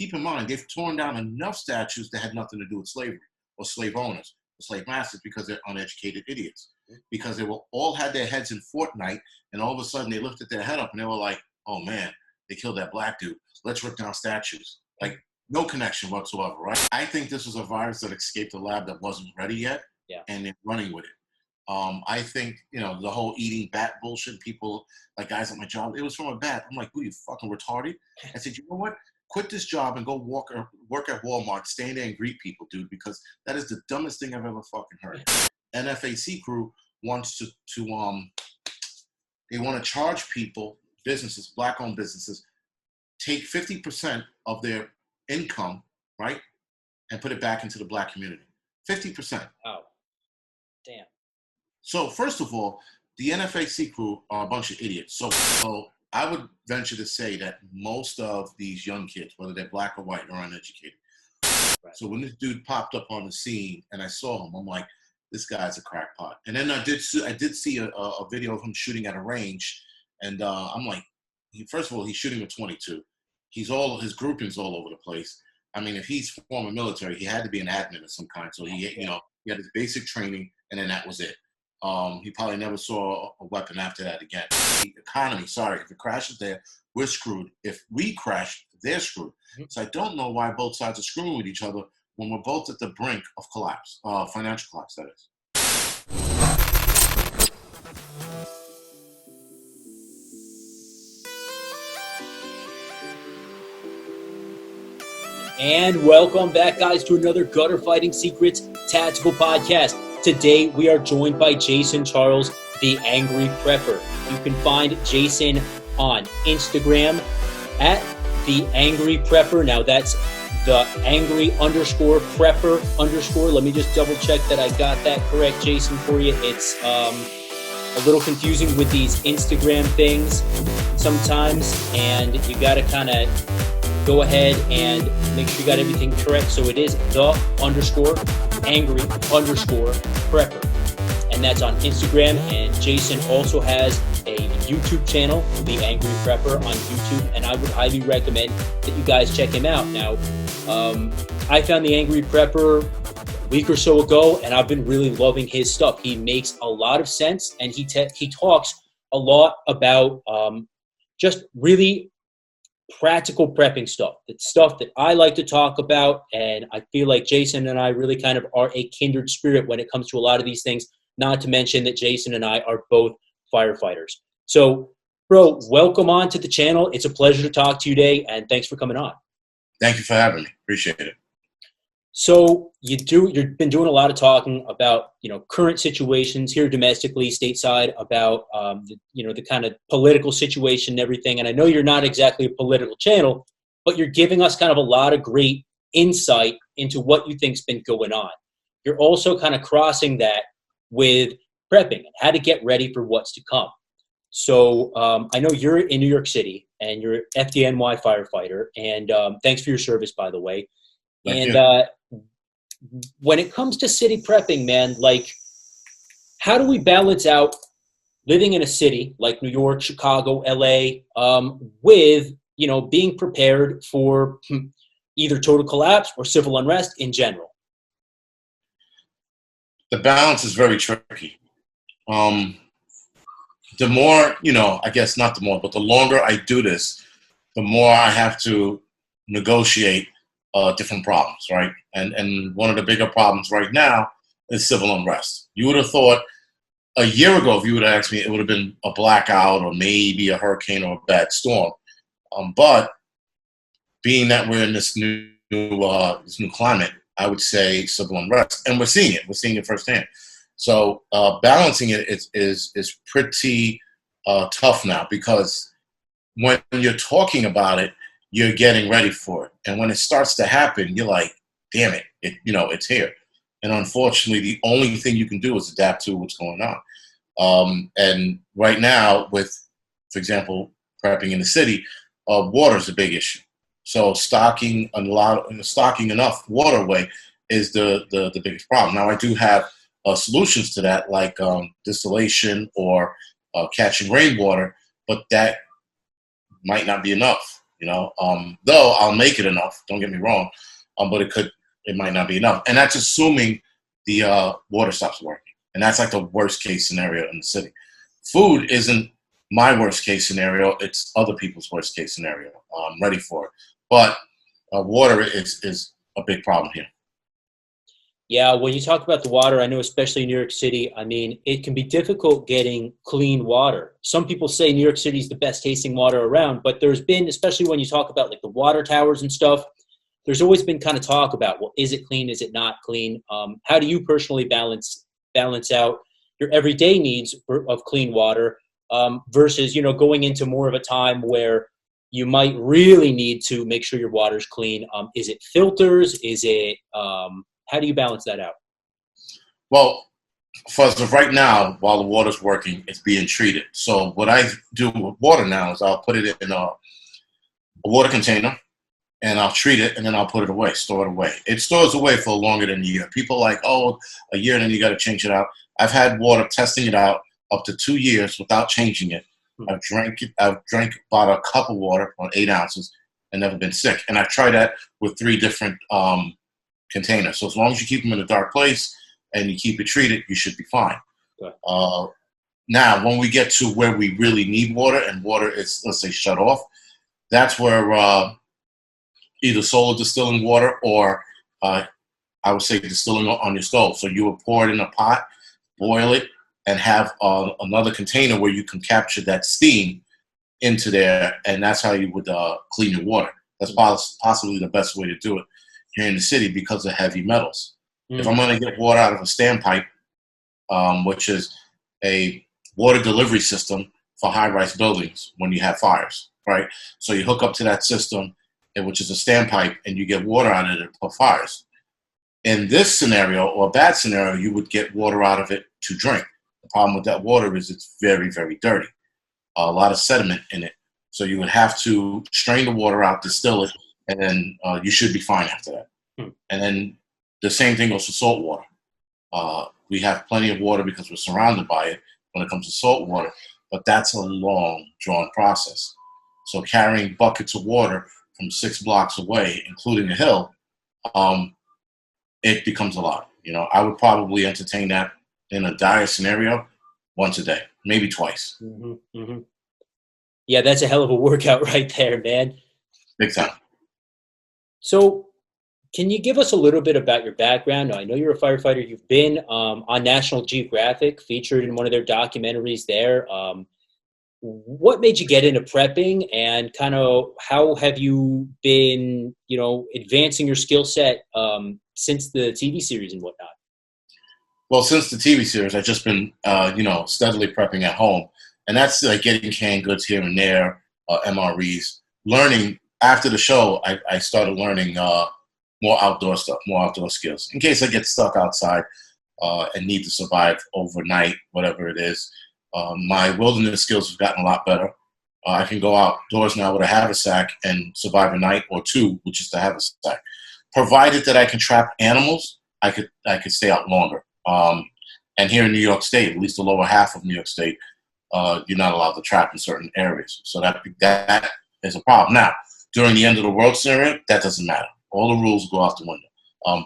keep in mind, they've torn down enough statues that had nothing to do with slavery or slave owners or slave masters because they're uneducated idiots. Because they were all had their heads in Fortnite, and all of a sudden they lifted their head up and they were like, oh man, they killed that black dude. Let's rip down statues. Like, no connection whatsoever, right? I think this was a virus that escaped the lab that wasn't ready yet, and they're running with it. I think, the whole eating bat bullshit, people, like guys at my job, it was from a bat. I'm like, who, you fucking retarded? I said, you know what? Quit this job and go work at Walmart, stand there and greet people, dude, because that is the dumbest thing I've ever fucking heard. NFAC crew wants they want to charge people, businesses, black-owned businesses, take 50% of their income, right, and put it back into the black community. 50%. Oh, damn. So first of all, the NFAC crew are a bunch of idiots. So I would venture to say that most of these young kids, whether they're black or white, are uneducated. Right. So when this dude popped up on the scene and I saw him, I'm like, this guy's a crackpot. And then I did see a video of him shooting at a range, and I'm like, first of all, he's shooting with 22. His grouping's all over the place. I mean, if he's former military, he had to be an admin of some kind. So he had his basic training, and then that was it. He probably never saw a weapon after that again. The economy, sorry, if it crashes there, we're screwed. If we crash, they're screwed. So I don't know why both sides are screwing with each other when we're both at the brink of collapse, financial collapse, that is. And welcome back, guys, to another Gutter Fighting Secrets Tactical Podcast. Today, we are joined by Jason Charles, the Angry Prepper. You can find Jason on Instagram at the Angry Prepper. Now, that's the angry_prepper_. Let me just double check that I got that correct, Jason, for you. It's a little confusing with these Instagram things sometimes, and you got to kind of go ahead and make sure you got everything correct. So it is the _angry_prepper. And that's on Instagram. And Jason also has a YouTube channel, The Angry Prepper, on YouTube. And I would highly recommend that you guys check him out. Now, I found The Angry Prepper a week or so ago, and I've been really loving his stuff. He makes a lot of sense, and he talks a lot about just really practical prepping stuff. It's stuff that I like to talk about, and I feel like Jason and I really kind of are a kindred spirit when it comes to a lot of these things, not to mention that Jason and I are both firefighters. So, bro, welcome on to the channel. It's a pleasure to talk to you today, and thanks for coming on. Thank you for having me. Appreciate it. So you've been doing a lot of talking about, current situations here domestically, stateside, about, the kind of political situation and everything. And I know you're not exactly a political channel, but you're giving us kind of a lot of great insight into what you think's been going on. You're also kind of crossing that with prepping and how to get ready for what's to come. So I know you're in New York City and you're an FDNY firefighter, and thanks for your service, by the way. And when it comes to city prepping, man, like, how do we balance out living in a city like New York, Chicago, LA, with, being prepared for either total collapse or civil unrest in general? The balance is very tricky. The more, I guess not the more, but the longer I do this, the more I have to negotiate different problems, right? And one of the bigger problems right now is civil unrest. You would have thought a year ago, if you would have asked me, it would have been a blackout or maybe a hurricane or a bad storm. But being that we're in this new climate, I would say civil unrest, and we're seeing it. We're seeing it firsthand. So balancing it is pretty tough now, because when you're talking about it, you're getting ready for it. And when it starts to happen, you're like, damn it, it's here. And unfortunately, the only thing you can do is adapt to what's going on. And right now, with, for example, prepping in the city, water is a big issue. So stocking enough water away is the biggest problem. Now, I do have solutions to that, like distillation or catching rainwater, but that might not be enough. Though I'll make it enough. Don't get me wrong, but it might not be enough, and that's assuming the water stops working, and that's like the worst case scenario in the city. Food isn't my worst case scenario; it's other people's worst case scenario. I'm ready for it, but water is a big problem here. Yeah, when you talk about the water, I know especially in New York City, I mean, it can be difficult getting clean water. Some people say New York City is the best tasting water around, but there's been, especially when you talk about like the water towers and stuff, there's always been kind of talk about, well, is it clean? Is it not clean? How do you personally balance out your everyday needs of clean water versus, going into more of a time where you might really need to make sure your water's clean? Is it filters? Is it how do you balance that out? Well, for as of right now, while the water's working, it's being treated. So what I do with water now is I'll put it in a water container and I'll treat it and then I'll put it away, store it away. It stores away for longer than a year. People are like, oh, a year and then you got to change it out. I've had water testing it out up to 2 years without changing it. I've drank about a cup of water on 8 ounces and never been sick. And I've tried that with 3 different container. So as long as you keep them in a dark place and you keep it treated, you should be fine. Okay. Now, when we get to where we really need water and water is, let's say, shut off, that's where either solar distilling water or I would say distilling on your stove. So you would pour it in a pot, boil it, and have another container where you can capture that steam into there, and that's how you would clean your water. That's possibly the best way to do it here in the city because of heavy metals. If I'm going to get water out of a standpipe, which is a water delivery system for high-rise buildings when you have fires, right? So you hook up to that system, which is a standpipe, and you get water out of it for fires. In this scenario, or a bad scenario, you would get water out of it to drink. The problem with that water is it's very, very dirty. A lot of sediment in it. So you would have to strain the water out, distill it, and then you should be fine after that. And then the same thing goes for salt water. We have plenty of water because we're surrounded by it when it comes to salt water, but that's a long, drawn process. So carrying buckets of water from 6 blocks away, including a hill, it becomes a lot. I would probably entertain that in a dire scenario once a day, maybe twice. Mm-hmm, mm-hmm. Yeah, that's a hell of a workout right there, man. Big time. So can you give us a little bit about your background? I know you're a firefighter. You've been on National Geographic, featured in one of their documentaries there. What made you get into prepping, and kind of how have you been, advancing your skill set since the TV series and whatnot? Well, since the TV series, I've just been, steadily prepping at home. And that's like getting canned goods here and there, MREs. Learning, after the show, I started learning more outdoor stuff, more outdoor skills, in case I get stuck outside and need to survive overnight, whatever it is. My wilderness skills have gotten a lot better. I can go outdoors now with a haversack and survive a night or 2 with just a haversack. Provided that I can trap animals, I could stay out longer. And here in New York State, at least the lower half of New York State, you're not allowed to trap in certain areas. So that is a problem. Now, during the end of the world scenario, that doesn't matter. All the rules go out the window.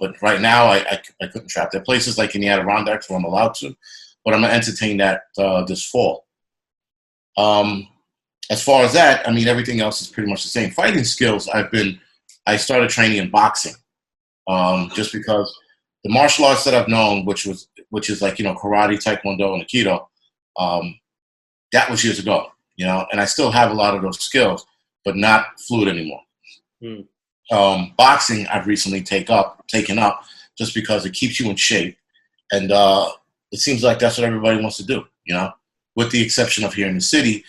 But right now, I couldn't trap. There are places like in the Adirondacks where I'm allowed to, but I'm going to entertain that this fall. As far as that, I mean, everything else is pretty much the same. Fighting skills, I started training in boxing just because the martial arts that I've known, which is like, karate, taekwondo, and aikido, that was years ago, and I still have a lot of those skills, but not fluid anymore. Boxing, I've recently taken up just because it keeps you in shape, and it seems like that's what everybody wants to do, with the exception of here in the city,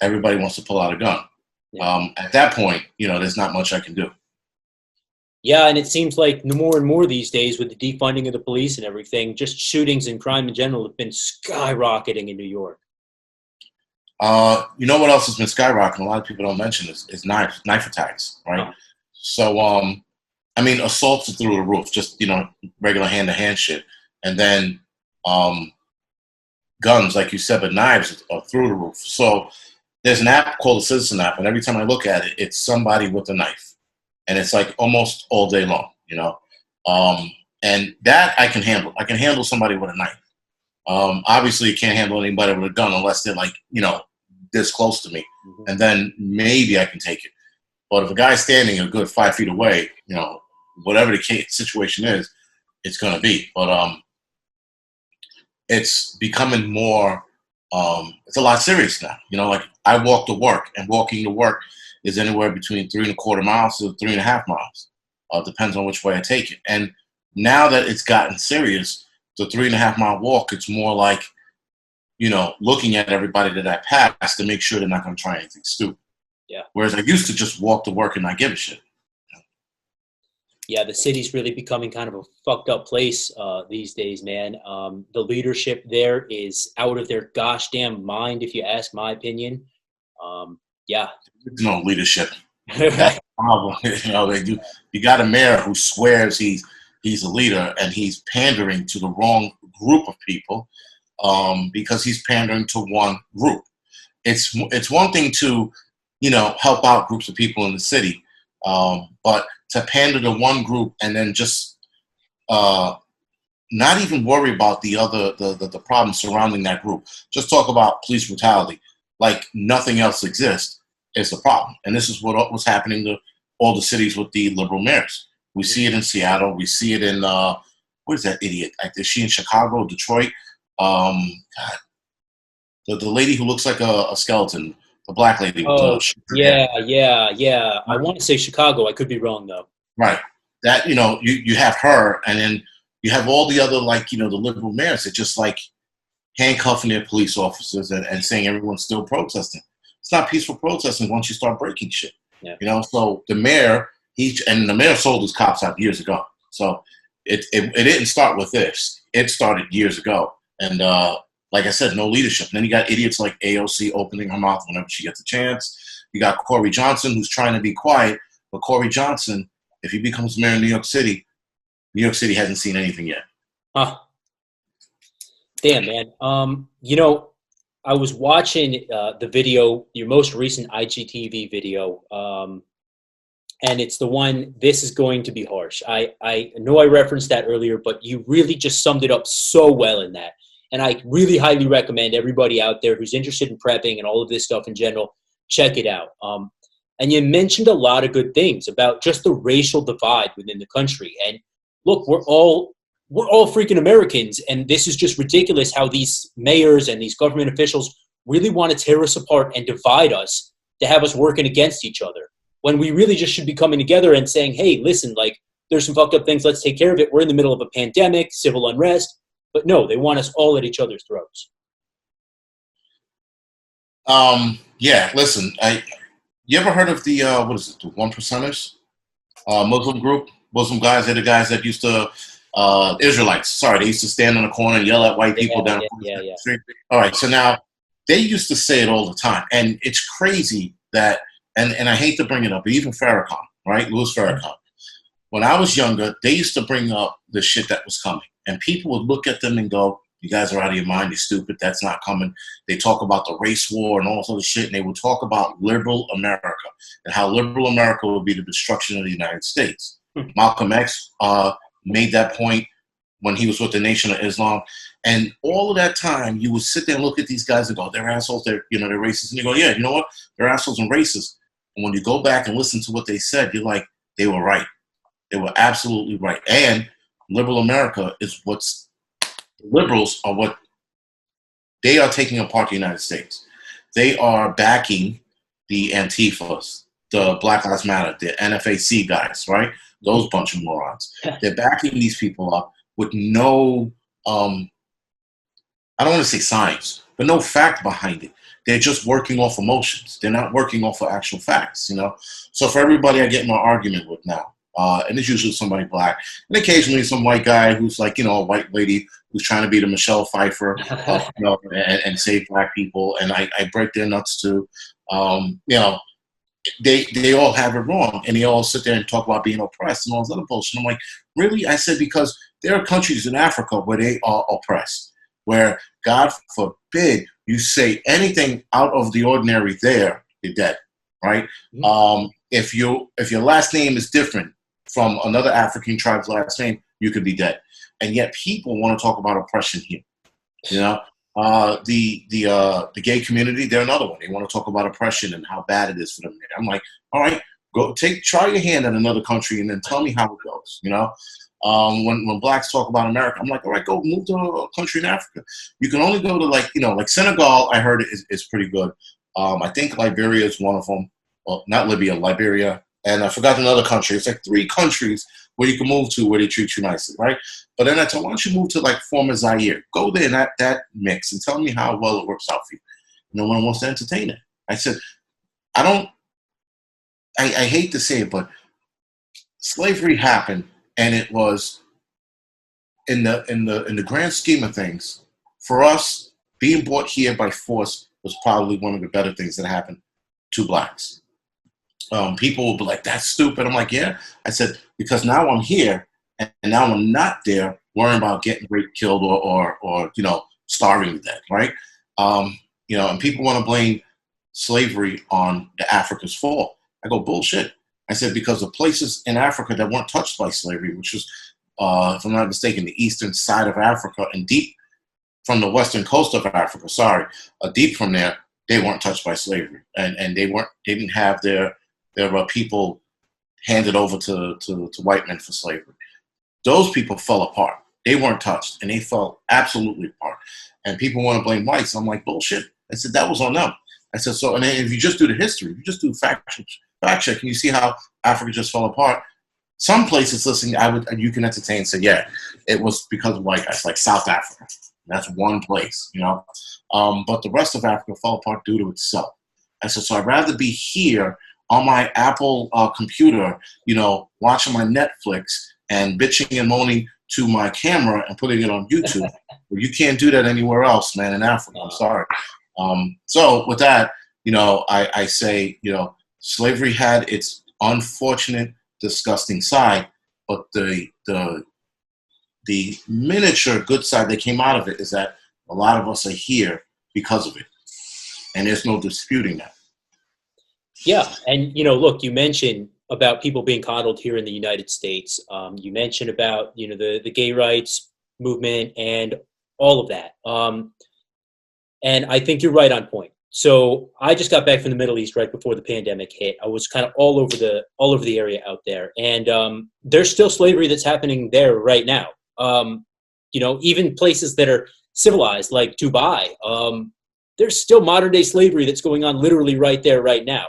everybody wants to pull out a gun. At that point, there's not much I can do. Yeah, and it seems like more and more these days with the defunding of the police and everything, just shootings and crime in general have been skyrocketing in New York. You know what else has been skyrocketing? A lot of people don't mention this. Is knife attacks, right? So, assaults are through the roof. Just regular hand-to-hand shit, and then guns, like you said, but knives are through the roof. So there's an app called the Citizen app, and every time I look at it, it's somebody with a knife, and it's like almost all day long, and that I can handle. I can handle somebody with a knife. Obviously, you can't handle anybody with a gun unless they're like, this close to me, and then maybe I can take it. But if a guy's standing a good 5 feet away, whatever the situation is, it's going to be. But it's becoming more. It's a lot serious now. Like I walk to work, and walking to work is anywhere between 3.25 miles to 3.5 miles. Depends on which way I take it. And now that it's gotten serious, the 3.5 mile walk, it's more like, looking at everybody that I pass to make sure they're not going to try anything stupid. Yeah. Whereas I used to just walk to work and not give a shit. Yeah, the city's really becoming kind of a fucked up place these days, man. The leadership there is out of their gosh damn mind, if you ask my opinion. Yeah. There's no leadership. That's the problem. They do. You got a mayor who swears he's a leader, and he's pandering to the wrong group of people because he's pandering to one group. It's one thing to, help out groups of people in the city, but to pander to one group and then just not even worry about the problems surrounding that group. Just talk about police brutality like nothing else exists is the problem. And this is what was happening to all the cities with the liberal mayors. We see it in Seattle. We see it in what is that idiot? Is she in Chicago, Detroit? God, the lady who looks like a skeleton, the black lady. Oh, yeah. I want to say Chicago. I could be wrong though. Right. That you have her, and then you have all the other the liberal mayors that just like handcuffing their police officers and saying everyone's still protesting. It's not peaceful protesting once you start breaking shit. Yeah. So the mayor. The mayor sold his cops out years ago. So it didn't start with this. It started years ago. And like I said, no leadership. And then you got idiots like AOC opening her mouth whenever she gets a chance. You got Corey Johnson, who's trying to be quiet. But Corey Johnson, if he becomes mayor of New York City hasn't seen anything yet. Huh. Damn, man. I was watching the video, your most recent IGTV video, and it's the one, this is going to be harsh. I know I referenced that earlier, but you really just summed it up so well in that. And I really highly recommend everybody out there who's interested in prepping and all of this stuff in general, check it out. And you mentioned a lot of good things about just the racial divide within the country. And look, we're all freaking Americans, and this is just ridiculous how these mayors and these government officials really want to tear us apart and divide us to have us working against each other, when we really just should be coming together and saying, hey, listen, there's some fucked up things, let's take care of it. We're in the middle of a pandemic, civil unrest. But no, they want us all at each other's throats. Yeah, listen, you ever heard of the, the One Percenters? Muslim group? Muslim guys, they're the guys that used to, Israelites, sorry, they used to stand in the corner and yell at white people down the street. All right, so now, they used to say it all the time. And it's crazy that, and I hate to bring it up, but even Farrakhan, right? Louis Farrakhan. When I was younger, they used to bring up the shit that was coming. And people would look at them and go, you guys are out of your mind, you're stupid, that's not coming. They talk about the race war and all this other shit, and they would talk about liberal America and how liberal America would be the destruction of the United States. Malcolm X made that point when he was with the Nation of Islam. And all of that time, you would sit there and look at these guys and go, they're assholes, they're racist. And you go, yeah, you know what? They're assholes and racist. And when you go back and listen to what they said, you're like, they were right. They were absolutely right. And liberal America is liberals are what they are taking apart the United States. They are backing the Antifas, the Black Lives Matter, the NFAC guys, right? Those bunch of morons. They're backing these people up with no, I don't want to say science, but no fact behind it. They're just working off emotions. They're not working off of actual facts, So for everybody I get in an argument with now, and it's usually somebody black, and occasionally some white guy who's like, a white lady who's trying to be the Michelle Pfeiffer, and save black people, and I break their nuts too. They all have it wrong, and they all sit there and talk about being oppressed and all this other bullshit. I'm like, really? I said, because there are countries in Africa where they are oppressed. where, God forbid, you say anything out of the ordinary there, you're dead, right? If your last name is different from another African tribe's last name, you could be dead. And yet people want to talk about oppression here. You know, the gay community, they're another one. They want to talk about oppression and how bad it is for them. I'm like, all right, try your hand at another country and then tell me how it goes. You know, when blacks talk about America, I'm like, all right, go move to a country in Africa. You can only go to like Senegal. I heard is pretty good. I think Liberia is one of them. Well, not Libya, Liberia, and I forgot another country. It's like 3 countries where you can move to where they treat you nicely, right? But then I told, why don't you move to like former Zaire? Go there in that mix and tell me how well it works out for you. No one wants to entertain it. I said, I hate to say it, but slavery happened, and it was in the grand scheme of things, for us, being brought here by force was probably one of the better things that happened to blacks. People will be like, that's stupid. I'm like, yeah. I said, because now I'm here, and now I'm not there worrying about getting raped, killed, or starving to death, right? And people want to blame slavery on the Africa's fall. I go, bullshit. I said, because the places in Africa that weren't touched by slavery, which was, if I'm not mistaken, the eastern side of Africa and deep from the western coast of Africa, deep from there, they weren't touched by slavery, and they didn't have their people handed over to white men for slavery. Those people fell apart. They weren't touched, and they fell absolutely apart. And people want to blame whites. I'm like, bullshit. I said, that was on them. I said, so, and then if you just do the history, if you just do fact check, and you see how Africa just fell apart, some places listening, you can entertain and say, yeah, it was because of white guys, like South Africa. That's one place, but the rest of Africa fell apart due to itself. I said, so I'd rather be here on my Apple computer, watching my Netflix and bitching and moaning to my camera and putting it on YouTube. You can't do that anywhere else, man, in Africa. I'm sorry. So with that, I say, slavery had its unfortunate, disgusting side, but the miniature good side that came out of it is that a lot of us are here because of it. And there's no disputing that. Yeah. And, look, you mentioned about people being coddled here in the United States. You mentioned about, the gay rights movement and all of that. And I think you're right on point. So I just got back from the Middle East right before the pandemic hit. I was kind of all over the area out there. And there's still slavery that's happening there right now. Even places that are civilized like Dubai, there's still modern day slavery that's going on literally right there, right now.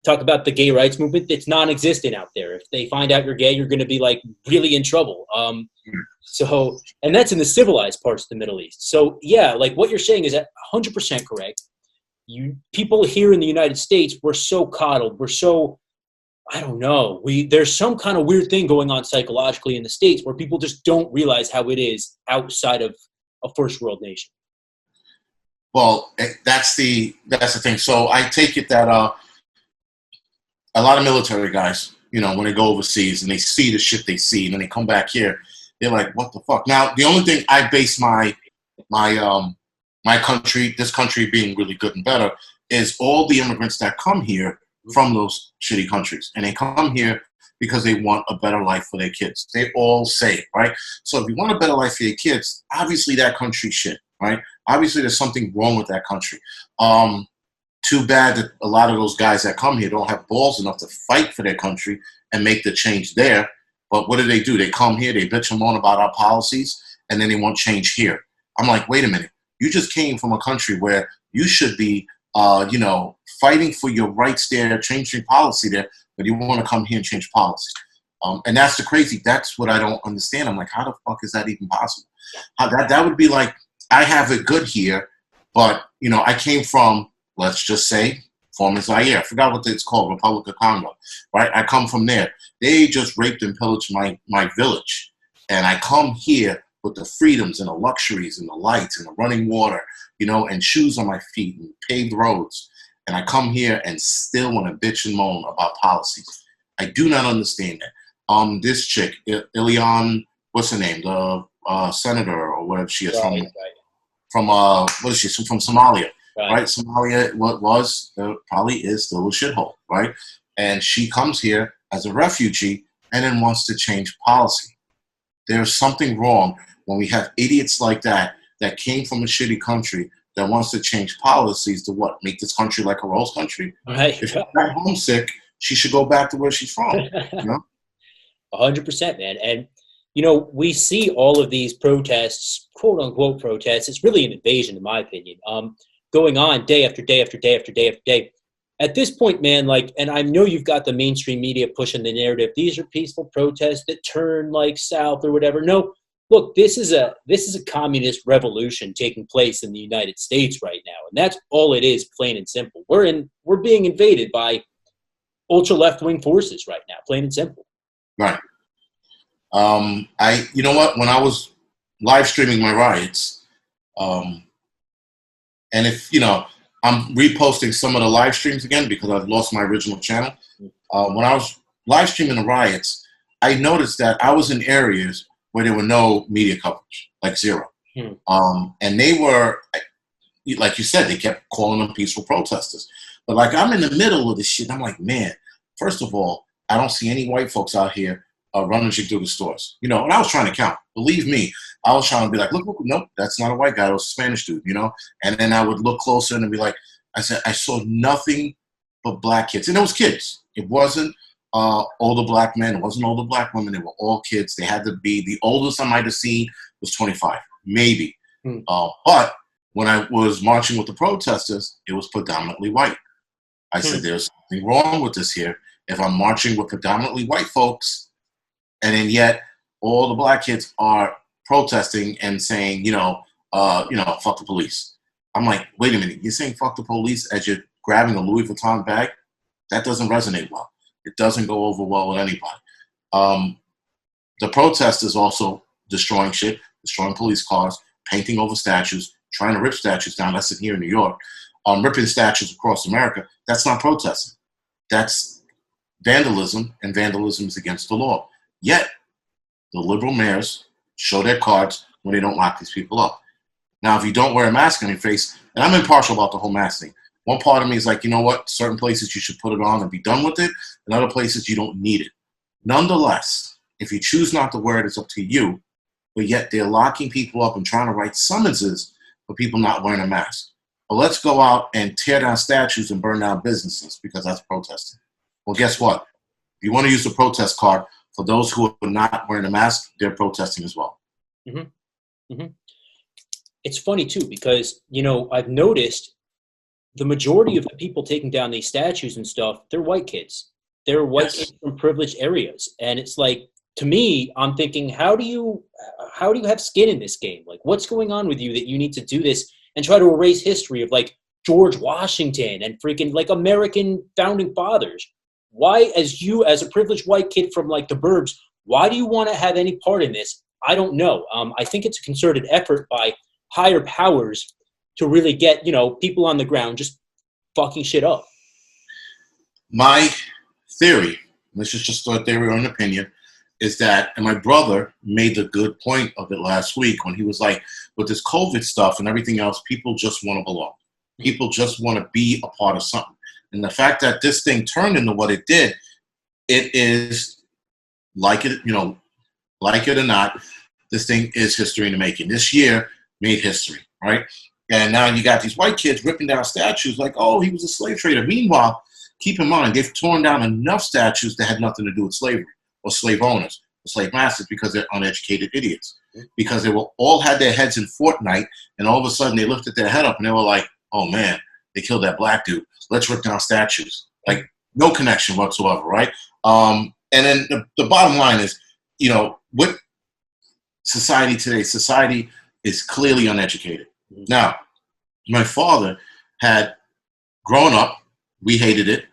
Talk about the gay rights movement. It's non-existent out there. If they find out you're gay, you're going to be like really in trouble. And that's in the civilized parts of the Middle East. So yeah, like what you're saying is 100% correct. People here in the United States, we're so coddled. We're so, I don't know. There's some kind of weird thing going on psychologically in the States where people just don't realize how it is outside of a first world nation. Well, that's the thing. So I take it that a lot of military guys, when they go overseas and they see the shit they see, and then they come back here, they're like, "What the fuck?" Now, the only thing I base my country, this country being really good and better, is all the immigrants that come here from those shitty countries, and they come here because they want a better life for their kids. They all say it, right? So if you want a better life for your kids, obviously that country's shit, right? Obviously there's something wrong with that country. Too bad that a lot of those guys that come here don't have balls enough to fight for their country and make the change there. But what do? They come here, they bitch and moan about our policies, and then they want change here. I'm like, wait a minute. You just came from a country where you should be, fighting for your rights there, changing policy there, but you want to come here and change policy. And that's that's what I don't understand. I'm like, how the fuck is that even possible? That would be like, I have it good here, but, I came from, let's just say, former Zaire. I forgot what it's called, Republic of Congo, right? I come from there. They just raped and pillaged my village. And I come here with the freedoms and the luxuries and the lights and the running water, and shoes on my feet and paved roads. And I come here and still want to bitch and moan about policies. I do not understand that. This chick, Ilion, what's her name? The senator or whatever she is. Right. what is she? From Somalia, Right. right? Somalia, what was probably is still a shithole, right? And she comes here as a refugee and then wants to change policy. There's something wrong when we have idiots like that came from a shitty country that wants to change policies to what? Make this country like a rose country? Right. If she's not homesick, she should go back to where she's from. You know? 100%, man. And, we see all of these protests, quote unquote protests. It's really an invasion, in my opinion, going on day after day after day after day after day. At this point, man, and I know you've got the mainstream media pushing the narrative. These are peaceful protests that turn south or whatever. No, look, this is a communist revolution taking place in the United States right now, and that's all it is, plain and simple. We're being invaded by ultra left-wing forces right now, plain and simple. Right. You know what? When I was live streaming my riots, and if I'm reposting some of the live streams again because I've lost my original channel. When I was live streaming the riots, I noticed that I was in areas where there were no media coverage, like zero. And they were, like you said, they kept calling them peaceful protesters. But I'm in the middle of this shit. I'm like, man, first of all, I don't see any white folks out here rummaging through the stores. And I was trying to count. Believe me, I was trying to be like, look, nope, that's not a white guy. It was a Spanish dude, And then I would look closer and be like, I saw nothing but black kids. And it was kids. It wasn't older black men. It wasn't older black women. They were all kids. They had to be, the oldest I might have seen was 25, maybe. But when I was marching with the protesters, it was predominantly white. I said, there's something wrong with this here. If I'm marching with predominantly white folks, and then yet all the black kids are protesting and saying, fuck the police. I'm like, wait a minute, you're saying fuck the police as you're grabbing a Louis Vuitton bag? That doesn't resonate well. It doesn't go over well with anybody. The protesters also destroying shit, destroying police cars, painting over statues, trying to rip statues down. That's it here in New York. Ripping statues across America. That's not protesting. That's vandalism, and vandalism is against the law. Yet, the liberal mayors show their cards when they don't lock these people up. Now, if you don't wear a mask on your face, and I'm impartial about the whole mask thing, one part of me is like, you know what, certain places you should put it on and be done with it, and other places you don't need it. Nonetheless, if you choose not to wear it, it's up to you, but yet they're locking people up and trying to write summonses for people not wearing a mask. But let's go out and tear down statues and burn down businesses because that's protesting. Well, guess what? If you want to use the protest card, for those who are not wearing a mask, they're protesting as well. It's funny, too, because, I've noticed the majority of the people taking down these statues and stuff, they're white kids. They're white kids from privileged areas. And it's like, to me, I'm thinking, how do you have skin in this game? What's going on with you that you need to do this and try to erase history of, George Washington and freaking, American founding fathers? Why, as a privileged white kid from the burbs, why do you want to have any part in this? I don't know. I think it's a concerted effort by higher powers to really get, people on the ground just fucking shit up. My theory, this is just a theory or an opinion, is that, and my brother made the good point of it last week when he was like, with this COVID stuff and everything else, people just want to belong. People just want to be a part of something. And the fact that this thing turned into what it did, it is, like it or not, this thing is history in the making. This year made history, right? And now you got these white kids ripping down statues like, oh, he was a slave trader. Meanwhile, keep in mind, they've torn down enough statues that had nothing to do with slavery or slave owners or slave masters because they're uneducated idiots. Because they all had their heads in Fortnite, and all of a sudden they lifted their head up and they were like, oh, man, they killed that black dude. Let's rip down statues. No connection whatsoever, right? And then the bottom line is, with society today, society is clearly uneducated. Now, my father had grown up, we hated it,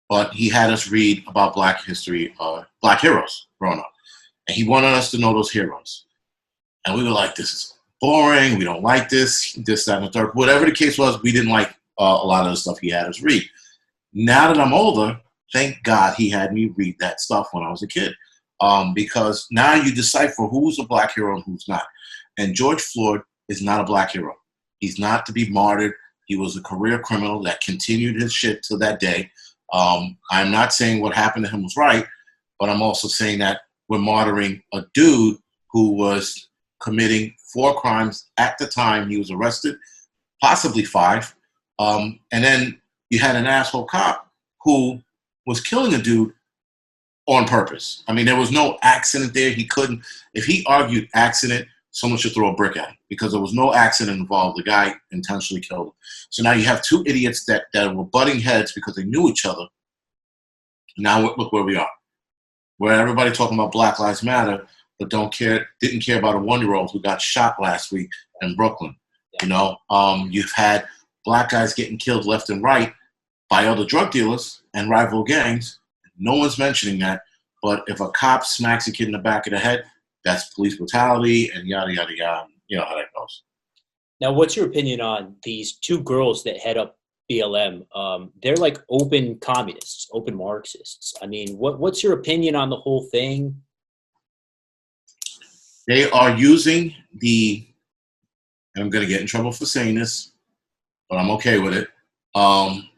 but he had us read about black history, black heroes growing up. And he wanted us to know those heroes. And we were like, this is boring, we don't like this, that, and the third. Whatever the case was, we didn't like a lot of the stuff he had us read. Now that I'm older, thank God he had me read that stuff when I was a kid. Because now you decipher who's a black hero and who's not. And George Floyd is not a black hero. He's not to be martyred. He was a career criminal that continued his shit to that day. I'm not saying what happened to him was right, but I'm also saying that we're martyring a dude who was committing 4 crimes at the time he was arrested, possibly 5. And then you had an asshole cop who was killing a dude on purpose. I mean, there was no accident there. He couldn't. If he argued accident, someone should throw a brick at him because there was no accident involved. The guy intentionally killed him. So now you have 2 idiots that were butting heads because they knew each other. Now look where we are. Where everybody talking about Black Lives Matter, but didn't care about a 1-year-old who got shot last week in Brooklyn. You know, you've had black guys getting killed left and right by other drug dealers and rival gangs. No one's mentioning that. But if a cop smacks a kid in the back of the head, that's police brutality and yada, yada, yada. You know how that goes. Now, what's your opinion on these 2 girls that head up BLM? They're like open communists, open Marxists. I mean, what's your opinion on the whole thing? They are using and I'm going to get in trouble for saying this, but I'm okay with it.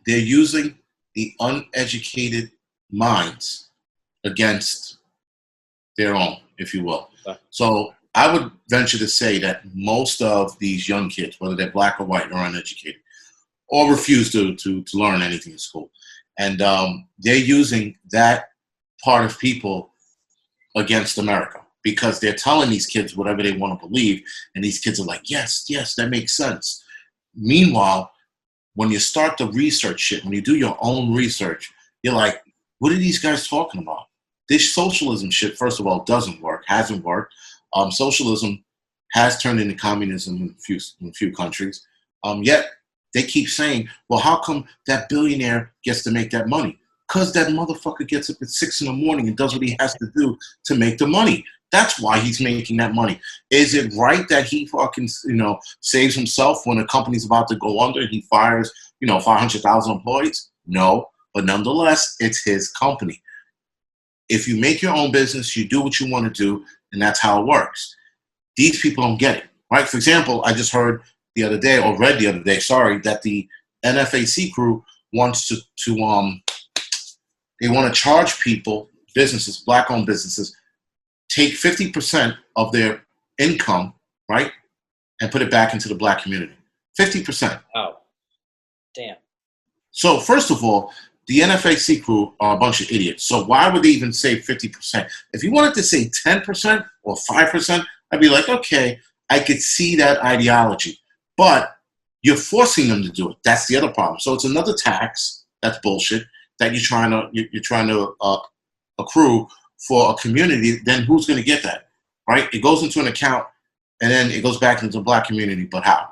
They're using the uneducated minds against their own, if you will. Okay. So I would venture to say that most of these young kids, whether they're black or white, are uneducated or refuse to learn anything in school. And they're using that part of people against America because they're telling these kids whatever they want to believe. And these kids are like, yes, that makes sense. Meanwhile, when you start to research shit, when you do your own research, you're like, what are these guys talking about? This socialism shit, first of all, doesn't work, hasn't worked. Socialism has turned into communism in a few countries. Yet they keep saying, well, how come that billionaire gets to make that money? Because that motherfucker gets up at 6 a.m. and does what he has to do to make the money. That's why he's making that money. Is it right that he fucking, saves himself when a company's about to go under and he fires, 500,000 employees? No, but nonetheless, it's his company. If you make your own business, you do what you want to do, and that's how it works. These people don't get it, right? For example, I just heard the other day, or read the other day, that the NFAC crew wants they want to charge people, businesses, black-owned businesses, take 50% of their income, right, and put it back into the black community. 50%. Oh, damn. So first of all, the NFAC crew are a bunch of idiots. So why would they even say 50%? If you wanted to say 10% or 5%, I'd be like, okay, I could see that ideology. But you're forcing them to do it. That's the other problem. So it's another tax. That's bullshit that you're trying to accrue for a community. Then who's going to get that, right? It goes into an account and then it goes back into the black community. But how,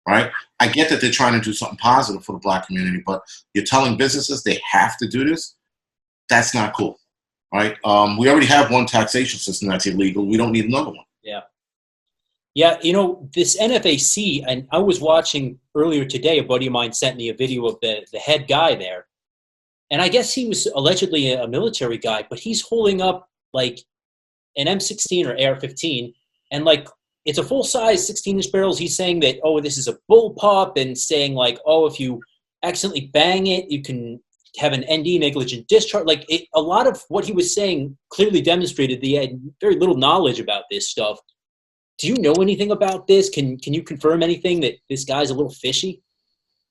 right? I get that they're trying to do something positive for the black community, but you're telling businesses they have to do this. That's not cool, right? We already have one taxation system that's illegal. We don't need another one. Yeah. Yeah, this NFAC, and I was watching earlier today, a buddy of mine sent me a video of the head guy there. And I guess he was allegedly a military guy, but he's holding up like an M16 or AR-15, and like it's a full-size 16-inch barrels. He's saying that, oh, this is a bullpup, and saying like, oh, if you accidentally bang it, you can have an ND, negligent discharge. Like a lot of what he was saying clearly demonstrated that he had very little knowledge about this stuff. Do you know anything about this? Can you confirm anything that this guy's a little fishy?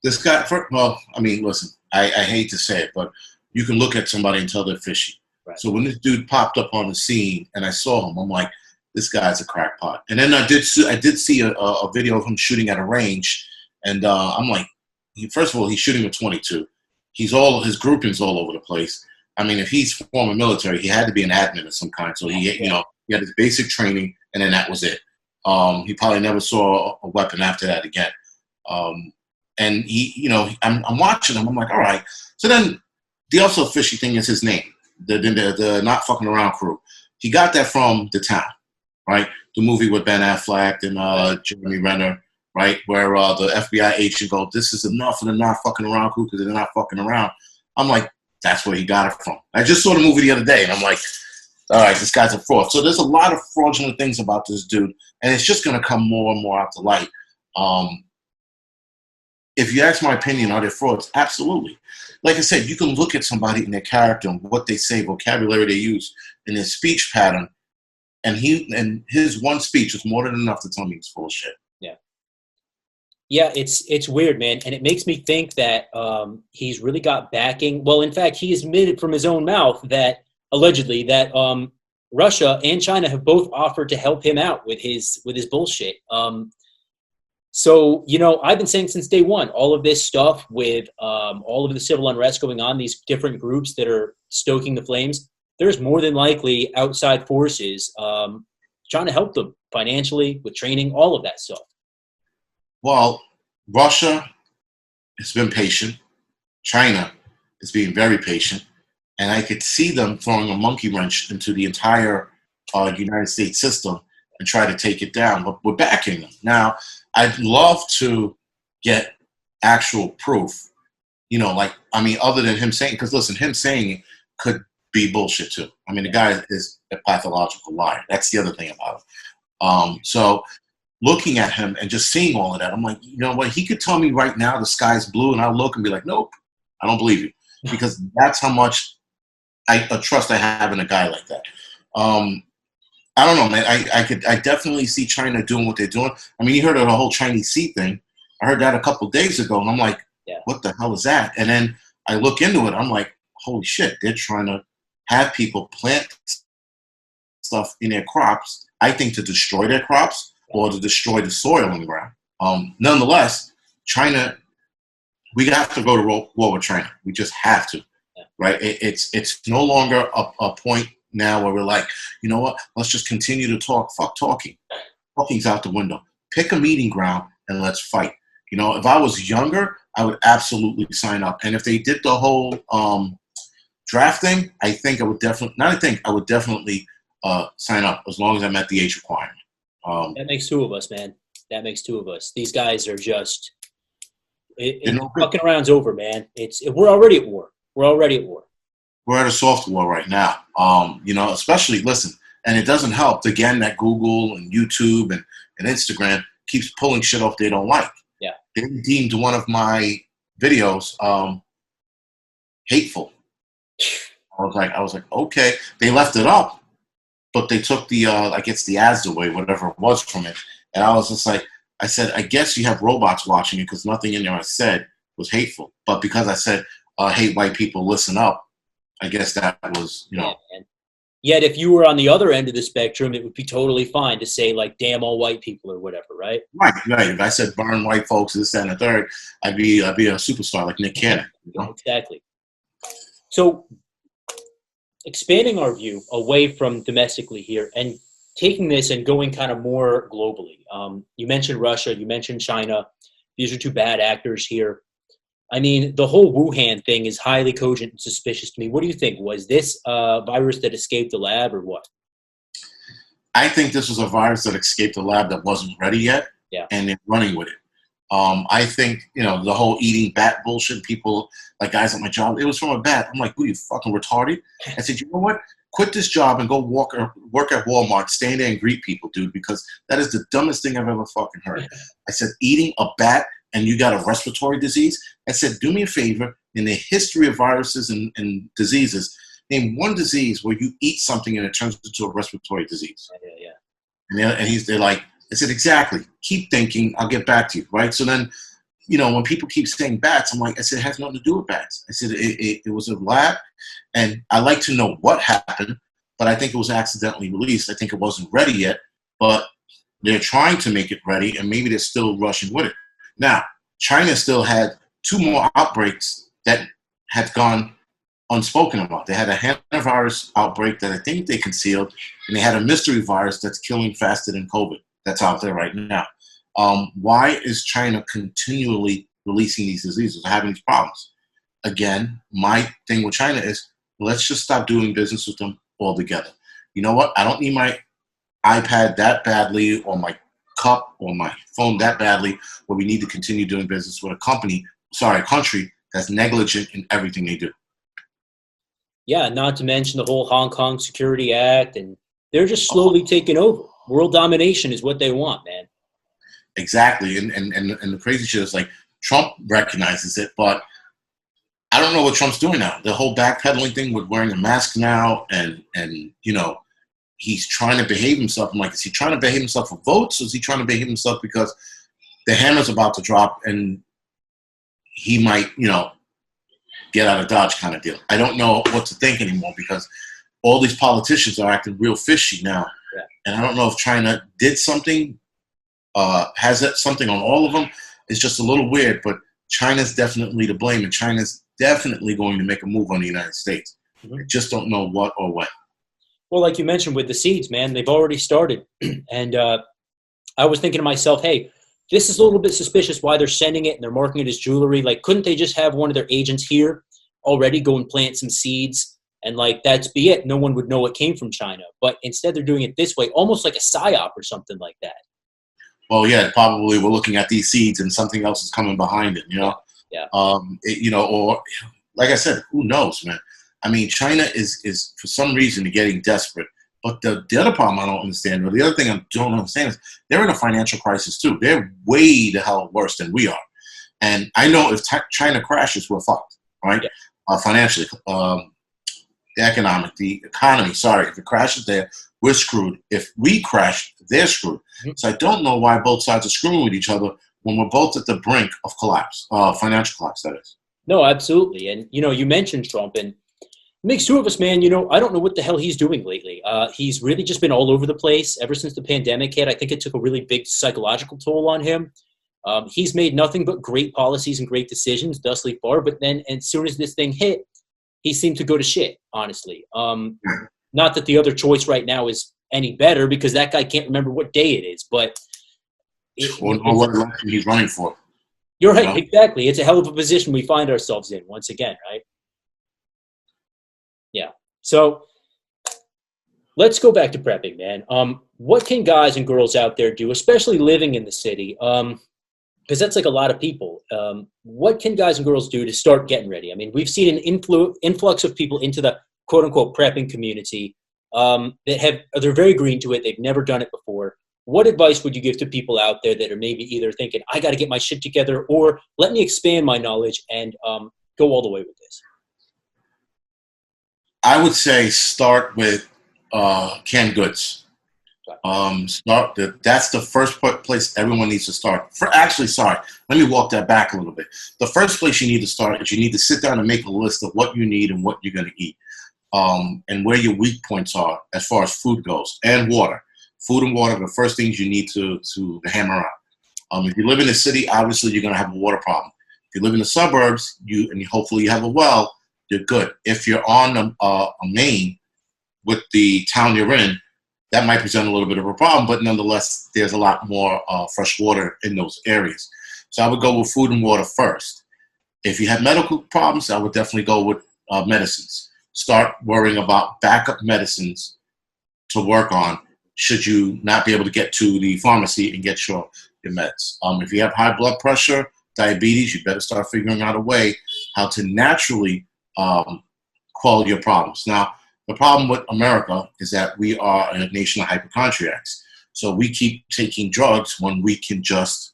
This guy, well, I mean, listen, I hate to say it, but you can look at somebody and tell they're fishy. Right. So when this dude popped up on the scene and I saw him, I'm like, this guy's a crackpot. And then I did see a video of him shooting at a range, and I'm like, first of all, he's shooting with 22. His grouping's all over the place. I mean, if he's former military, he had to be an admin of some kind. So he had his basic training, and then that was it. He probably never saw a weapon after that again. And I'm watching him. I'm like, all right. So then the also fishy thing is his name, the Not Fucking Around crew. He got that from The Town, right? The movie with Ben Affleck and Jeremy Renner, right? Where the FBI agent goes, this is enough of the Not Fucking Around crew because they're not fucking around. I'm like, that's where he got it from. I just saw the movie the other day, and I'm like, all right, this guy's a fraud. So there's a lot of fraudulent things about this dude, and it's just going to come more and more out to light. if you ask my opinion, are they frauds? Absolutely. Like I said, you can look at somebody and their character and what they say, vocabulary they use, and their speech pattern, and his one speech was more than enough to tell me he's full of shit. Yeah. Yeah, it's weird, man, and it makes me think that he's really got backing. Well, in fact, he admitted from his own mouth that allegedly that Russia and China have both offered to help him out with his bullshit. So, I've been saying since day one, all of this stuff with all of the civil unrest going on, these different groups that are stoking the flames, there's more than likely outside forces trying to help them financially, with training, all of that stuff. Well, Russia has been patient. China is being very patient. And I could see them throwing a monkey wrench into the entire United States system and try to take it down. But we're backing them. Now, I'd love to get actual proof, other than him saying, because listen, him saying it could be bullshit too. I mean, the guy is a pathological liar. That's the other thing about him. So looking at him and just seeing all of that, I'm like, you know what? He could tell me right now the sky's blue, and I'll look and be like, nope, I don't believe you, because that's how much trust I have in a guy like that. I don't know, man. I definitely see China doing what they're doing. I mean, you heard of the whole Chinese sea thing. I heard that a couple of days ago, and I'm like, what the hell is that? And then I look into it. I'm like, holy shit, they're trying to have people plant stuff in their crops, I think to destroy their crops or to destroy the soil in the ground. Nonetheless, China, we have to go to war with China. We just have to, right? It's no longer a point now where we're like, you know what? Let's just continue to talk. Fuck talking. Talking's out the window. Pick a meeting ground and let's fight. If I was younger, I would absolutely sign up. And if they did the whole draft thing, I would definitely sign up as long as I'm at the age requirement. That makes two of us, man. That makes two of us. These guys are just fucking around's over, man. We're already at war. We're at a soft war right now. Especially, listen, and it doesn't help, again, that Google and YouTube and Instagram keeps pulling shit off they don't like. Yeah. They deemed one of my videos hateful. I was like, okay. They left it up, but they took the the ads away, whatever it was from it. And I was just like, I said, I guess you have robots watching it because nothing in there I said was hateful. But because I said, hate white people, listen up, I guess that was, Yeah, yet if you were on the other end of the spectrum, it would be totally fine to say, like, damn all white people or whatever, right? Right. If I said burn white folks, this, that, and the third, I'd be a superstar like Nick Cannon. Exactly. So expanding our view away from domestically here and taking this and going kind of more globally. You mentioned Russia, you mentioned China. These are two bad actors here. I mean, the whole Wuhan thing is highly cogent and suspicious to me. What do you think? Was this a virus that escaped the lab or what? I think this was a virus that escaped the lab that wasn't ready yet, and they're running with it. I think, the whole eating bat bullshit, people, like guys at my job, it was from a bat. I'm like, who, you fucking retarded? I said, you know what? Quit this job and go work at Walmart, stand there and greet people, dude, because that is the dumbest thing I've ever fucking heard. I said, eating a bat and you got a respiratory disease? I said, do me a favor, in the history of viruses and diseases, name one disease where you eat something and it turns into a respiratory disease. Yeah. And they're like, I said, exactly. Keep thinking. I'll get back to you, right? So then, when people keep saying bats, I'm like, I said, it has nothing to do with bats. I said, it was a lab, and I like to know what happened, but I think it was accidentally released. I think it wasn't ready yet, but they're trying to make it ready, and maybe they're still rushing with it. Now, China still had 2 more outbreaks that had gone unspoken about. They had a hantavirus outbreak that I think they concealed, and they had a mystery virus that's killing faster than COVID that's out there right now. Why is China continually releasing these diseases, having these problems? Again, my thing with China is, let's just stop doing business with them altogether. You know what? I don't need my iPad that badly, or my cup or my phone that badly, where we need to continue doing business with a country that's negligent in everything they do. Yeah, not to mention the whole Hong Kong Security Act, and they're just slowly taking over. World domination is what they want, man. Exactly, and the crazy shit is, like, Trump recognizes it, but I don't know what Trump's doing now. The whole backpedaling thing with wearing a mask now, and he's trying to behave himself. I'm like, is he trying to behave himself for votes, or is he trying to behave himself because the hammer's about to drop and he might, get out of Dodge kind of deal? I don't know what to think anymore because all these politicians are acting real fishy now. Yeah. And I don't know if China did something, has that something on all of them. It's just a little weird, but China's definitely to blame, and China's definitely going to make a move on the United States. Mm-hmm. I just don't know what or when. Well, like you mentioned with the seeds, man, they've already started. And I was thinking to myself, hey, this is a little bit suspicious why they're sending it and they're marking it as jewelry. Like, couldn't they just have one of their agents here already go and plant some seeds and, like, that's be it? No one would know it came from China. But instead they're doing it this way, almost like a psyop or something like that. Well, yeah, probably we're looking at these seeds and something else is coming behind it, Yeah. Or like I said, who knows, man? I mean, China is for some reason getting desperate. But the other problem I don't understand, or the other thing I don't understand is they're in a financial crisis too. They're way the hell worse than we are. And I know if China crashes, we're fucked, right? Yeah. Financially, the economy, sorry. If it crashes there, we're screwed. If we crash, they're screwed. Mm-hmm. So I don't know why both sides are screwing with each other when we're both at the brink of collapse, financial collapse, that is. No, absolutely. And, you mentioned Trump, and it makes two of us, man. I don't know what the hell he's doing lately. He's really just been all over the place ever since the pandemic hit. I think it took a really big psychological toll on him. He's made nothing but great policies and great decisions thusly far, but then as soon as this thing hit, he seemed to go to shit, honestly. Not that the other choice right now is any better, because that guy can't remember what day it is, but what election he's running for. You're right, exactly. It's a hell of a position we find ourselves in once again, right? Yeah. So let's go back to prepping, man. What can guys and girls out there do, especially living in the city? Because that's like a lot of people. What can guys and girls do to start getting ready? I mean, we've seen an influx of people into the quote unquote prepping community they're very green to it. They've never done it before. What advice would you give to people out there that are maybe either thinking, I got to get my shit together, or let me expand my knowledge and go all the way with this? I would say start with canned goods. That's the first place everyone needs to start. Let me walk that back a little bit. The first place you need to start is you need to sit down and make a list of what you need and what you're going to eat, and where your weak points are as far as food goes, and water. Food and water are the first things you need to hammer out. If you live in the city, obviously you're going to have a water problem. If you live in the suburbs, hopefully you have a well, you're good. If you're on a main with the town you're in, that might present a little bit of a problem, but nonetheless, there's a lot more fresh water in those areas. So I would go with food and water first. If you have medical problems, I would definitely go with medicines. Start worrying about backup medicines to work on should you not be able to get to the pharmacy and get your meds. If you have high blood pressure, diabetes, you better start figuring out a way how to naturally quell your problems. Now, the problem with America is that we are a nation of hypochondriacs. So we keep taking drugs when we can just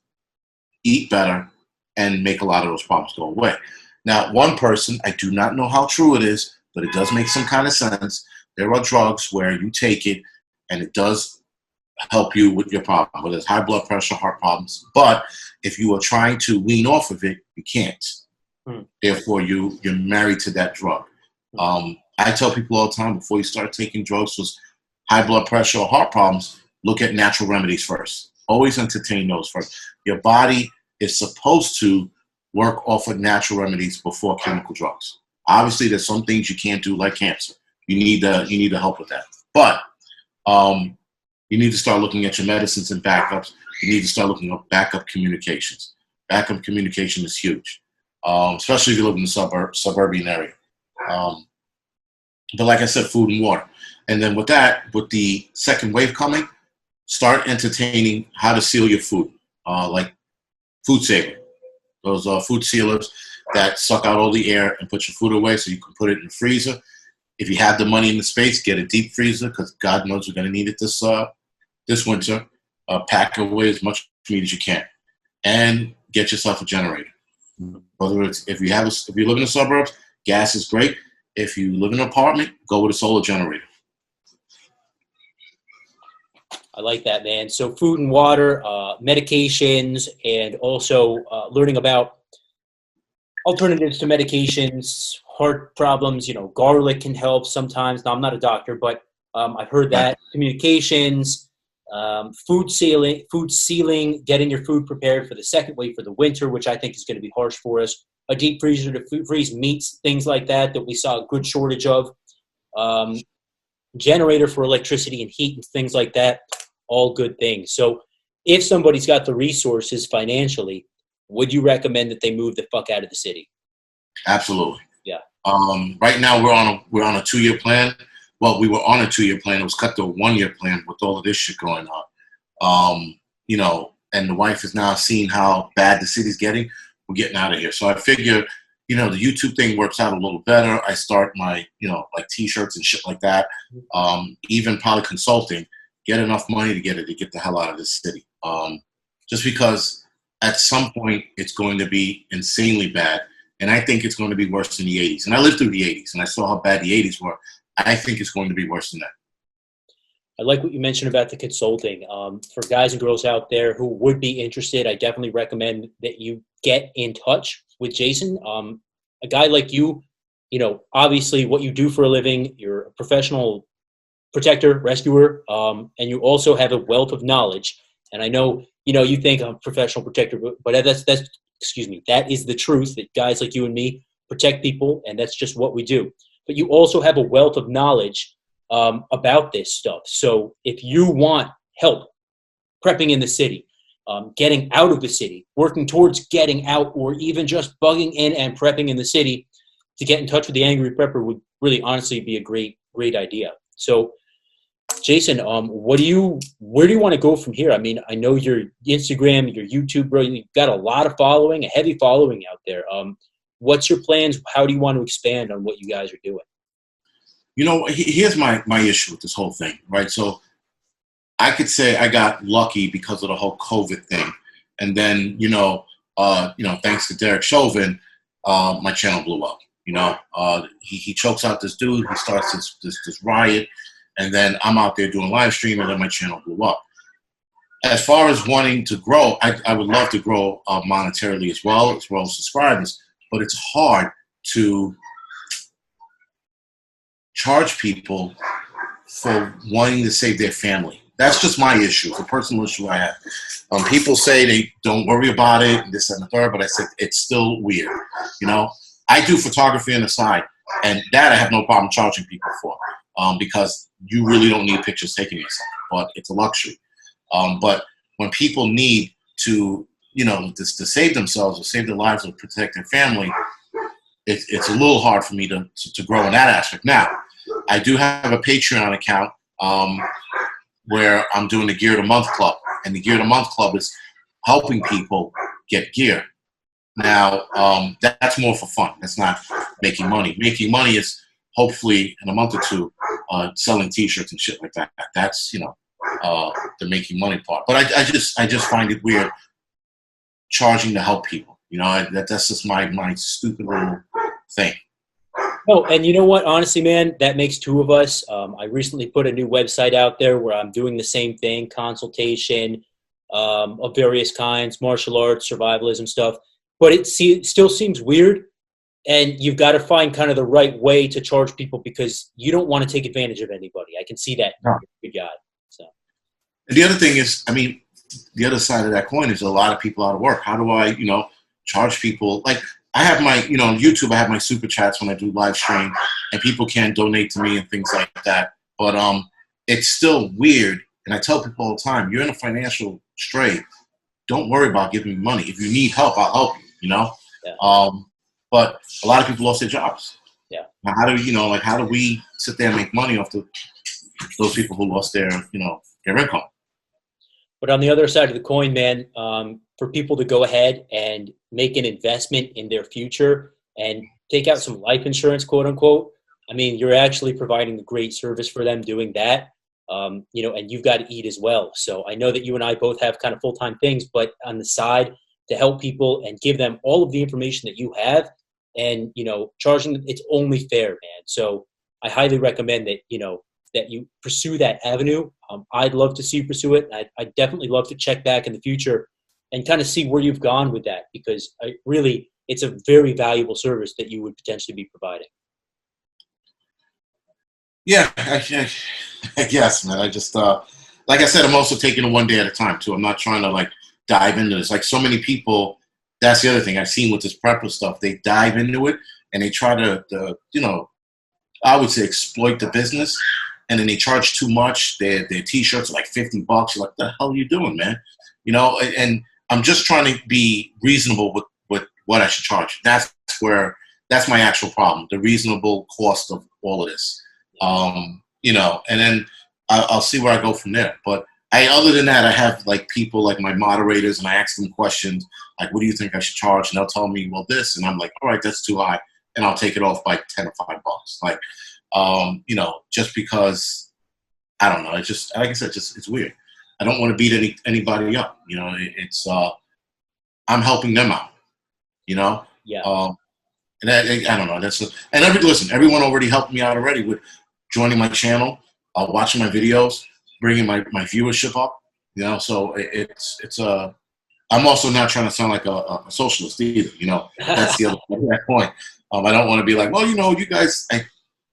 eat better and make a lot of those problems go away. Now, one person, I do not know how true it is, but it does make some kind of sense. There are drugs where you take it and it does help you with your problem, whether it's high blood pressure, heart problems. But if you are trying to wean off of it, you can't. Therefore, you're married to that drug. I tell people all the time, before you start taking drugs with high blood pressure or heart problems, look at natural remedies first. Always entertain those first. Your body is supposed to work off of natural remedies before chemical drugs. Obviously, there's some things you can't do, like cancer. You need the help with that. But you need to start looking at your medicines and backups. You need to start looking at backup communications. Backup communication is huge, especially if you live in the suburban area. But like I said, food and water. And then with the second wave coming, start entertaining how to seal your food, like food saver. Those are food sealers that suck out all the air and put your food away so you can put it in the freezer. If you have the money and the space, get a deep freezer, because God knows we're going to need it this winter. Pack away as much meat as you can. And get yourself a generator. Whether it's if you live in the suburbs, gas is great. If you live in an apartment, go with a solar generator. I like that, man. So food and water, medications, and also learning about alternatives to medications, heart problems. Garlic can help sometimes. Now, I'm not a doctor, but I've heard Right. that. Communications, food sealing, getting your food prepared for the second wave for the winter, which I think is going to be harsh for us. A deep freezer to freeze meats, things like that we saw a good shortage of. Generator for electricity and heat and things like that, all good things. So if somebody's got the resources financially, would you recommend that they move the fuck out of the city? Absolutely. Yeah. Right now we're on a 2-year plan. Well, we were on a 2-year plan. It was cut to a 1-year plan with all of this shit going on. And the wife is now seeing how bad the city's getting. We're getting out of here. So I figure, the YouTube thing works out a little better. I start my, like T-shirts and shit like that. Even probably consulting, get enough money to get the hell out of this city. Just because at some point it's going to be insanely bad. And I think it's going to be worse than the 80s. And I lived through the 80s and I saw how bad the 80s were. I think it's going to be worse than that. I like what you mentioned about the consulting. For guys and girls out there who would be interested, I definitely recommend that you get in touch with Jason. A guy like you, obviously what you do for a living, you're a professional protector, rescuer, and you also have a wealth of knowledge. And I know, you think I'm a professional protector, but that is the truth, that guys like you and me protect people, and that's just what we do. But you also have a wealth of knowledge about this stuff. So if you want help prepping in the city, getting out of the city, working towards getting out, or even just bugging in and prepping in the city, to get in touch with the Angry Prepper would really honestly be a great idea. So Jason, where do you want to go from here? I mean, I know your Instagram, your YouTube, bro, you've got a lot of following, a heavy following out there. What's your plans? How do you want to expand on what you guys are doing? Here's my issue with this whole thing, right? So I could say I got lucky because of the whole COVID thing. And then, thanks to Derek Chauvin, my channel blew up. He chokes out this dude, he starts this riot, and then I'm out there doing live stream, and then my channel blew up. As far as wanting to grow, I would love to grow monetarily as well as subscribers, but it's hard to charge people for wanting to save their family. That's just my issue. It's a personal issue I have. People say they don't worry about it, and this and the third, but I said it's still weird. I do photography on the side, and that I have no problem charging people for, because you really don't need pictures taken yourself, but it's a luxury. But when people need to, to save themselves or save their lives or protect their family, it's a little hard for me to grow in that aspect. Now, I do have a Patreon account where I'm doing the Gear of the Month Club, and the Gear of the Month Club is helping people get gear. Now, that's more for fun. That's not making money. Making money is hopefully in a month or two selling T-shirts and shit like that. That's the making money part. But I just find it weird charging to help people. That's just my stupid little thing. Oh, and you know what? Honestly, man, that makes two of us. I recently put a new website out there where I'm doing the same thing, consultation of various kinds, martial arts, survivalism stuff. But it still seems weird, and you've got to find kind of the right way to charge people because you don't want to take advantage of anybody. I can see that. No. You're a good guy. So. And the other thing is, the other side of that coin is a lot of people out of work. How do I, charge people? Like, I have my, on YouTube, I have my super chats when I do live stream, and people can donate to me and things like that. But it's still weird, and I tell people all the time, you're in a financial strait. Don't worry about giving me money. If you need help, I'll help you. Yeah. But a lot of people lost their jobs. Yeah. Now, how do we sit there and make money off those people who lost their income? But on the other side of the coin, man, for people to go ahead and make an investment in their future and take out some life insurance, quote unquote, you're actually providing a great service for them doing that. And you've got to eat as well. So I know that you and I both have kind of full-time things, but on the side, to help people and give them all of the information that you have, and charging them, it's only fair, man. So I highly recommend that that you pursue that avenue. I'd love to see you pursue it. I'd definitely love to check back in the future and kind of see where you've gone with that, because it's a very valuable service that you would potentially be providing. Yeah, I guess, man. I just, like I said, I'm also taking it one day at a time too. I'm not trying to like dive into this. Like so many people, that's the other thing I've seen with this prepper stuff. They dive into it and they try to I would say exploit the business, and then they charge too much. Their t-shirts are like $50. You're like, what the hell are you doing, man? And I'm just trying to be reasonable with what I should charge. That's my actual problem, the reasonable cost of all of this. And then I'll see where I go from there. But other than that, I have like people like my moderators, and I ask them questions like, what do you think I should charge? And they'll tell me, well, this, and I'm like, all right, that's too high. And I'll take it off by $10 or $5. Like, just because, I don't know. It's just, like I said, it's weird. I don't want to beat anybody up. It's, I'm helping them out, Yeah. And I don't know. Listen, everyone already helped me out already with joining my channel, watching my videos, bringing my viewership up, so it's I'm also not trying to sound like a socialist either, that's the other point. I don't want to be like, well, you guys,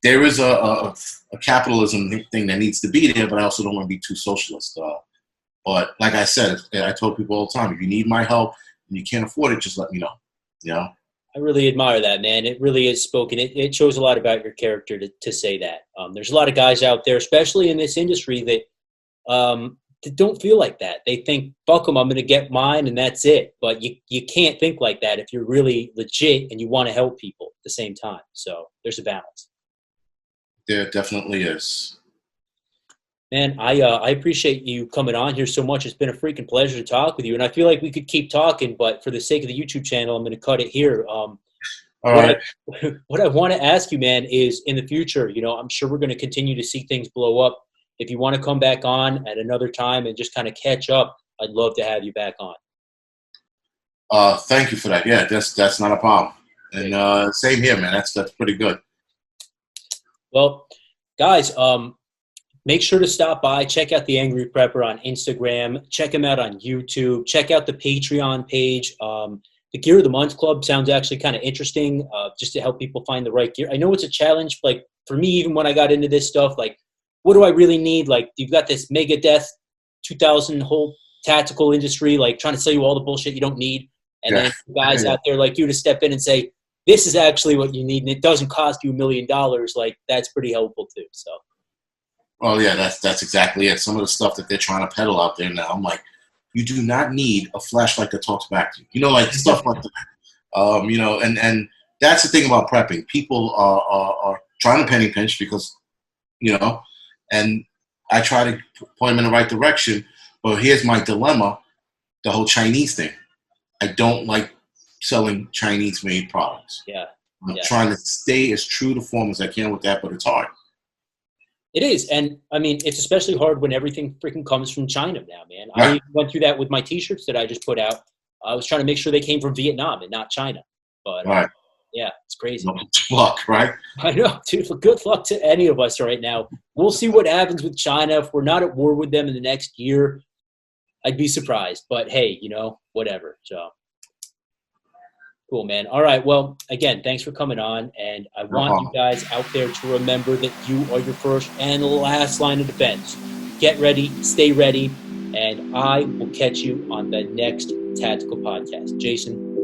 there is a capitalism thing that needs to be there, but I also don't want to be too socialist. But like I said, I told people all the time, if you need my help and you can't afford it, just let me know. I really admire that, man. It really is spoken. It shows a lot about your character to say that. There's a lot of guys out there, especially in this industry, that don't feel like that. They think, fuck them, I'm going to get mine and that's it. But you can't think like that if you're really legit and you want to help people at the same time. So there's a balance. There definitely is. Man, I appreciate you coming on here so much. It's been a freaking pleasure to talk with you. And I feel like we could keep talking, but for the sake of the YouTube channel, I'm going to cut it here. All right. What I want to ask you, man, is in the future, I'm sure we're going to continue to see things blow up. If you want to come back on at another time and just kind of catch up, I'd love to have you back on. Thank you for that. Yeah, that's not a problem. And same here, man. That's pretty good. Well, guys, make sure to stop by, check out the Angry Prepper on Instagram, check him out on YouTube, check out the Patreon page. The Gear of the Month Club sounds actually kind of interesting, just to help people find the right gear. I know it's a challenge, like for me, even when I got into this stuff, like, what do I really need? Like, you've got this Megadeth 2000 whole tactical industry, like trying to sell you all the bullshit you don't need. And then guys out there like you to step in and say, this is actually what you need, and it doesn't cost you $1 million. Like, that's pretty helpful too. So. Well, yeah, that's exactly it. Some of the stuff that they're trying to peddle out there now, I'm like, you do not need a flashlight that talks back to you. Like stuff like that. And that's the thing about prepping. People are trying to penny pinch because, and I try to point them in the right direction. But here's my dilemma: the whole Chinese thing. I don't like selling Chinese-made products. Yeah. I'm trying to stay as true to form as I can with that, but it's hard. It is. And I mean, it's especially hard when everything freaking comes from China now, man. Yeah. I went through that with my t-shirts that I just put out. I was trying to make sure they came from Vietnam and not China. But right. Yeah, it's crazy. No luck, right? I know, dude. Good luck to any of us right now. We'll see what happens with China. If we're not at war with them in the next year, I'd be surprised. But hey, whatever. So cool, man. All right. Well, again, thanks for coming on. And I want you guys out there to remember that you are your first and last line of defense. Get ready, stay ready, and I will catch you on the next Tactical Podcast. Jason,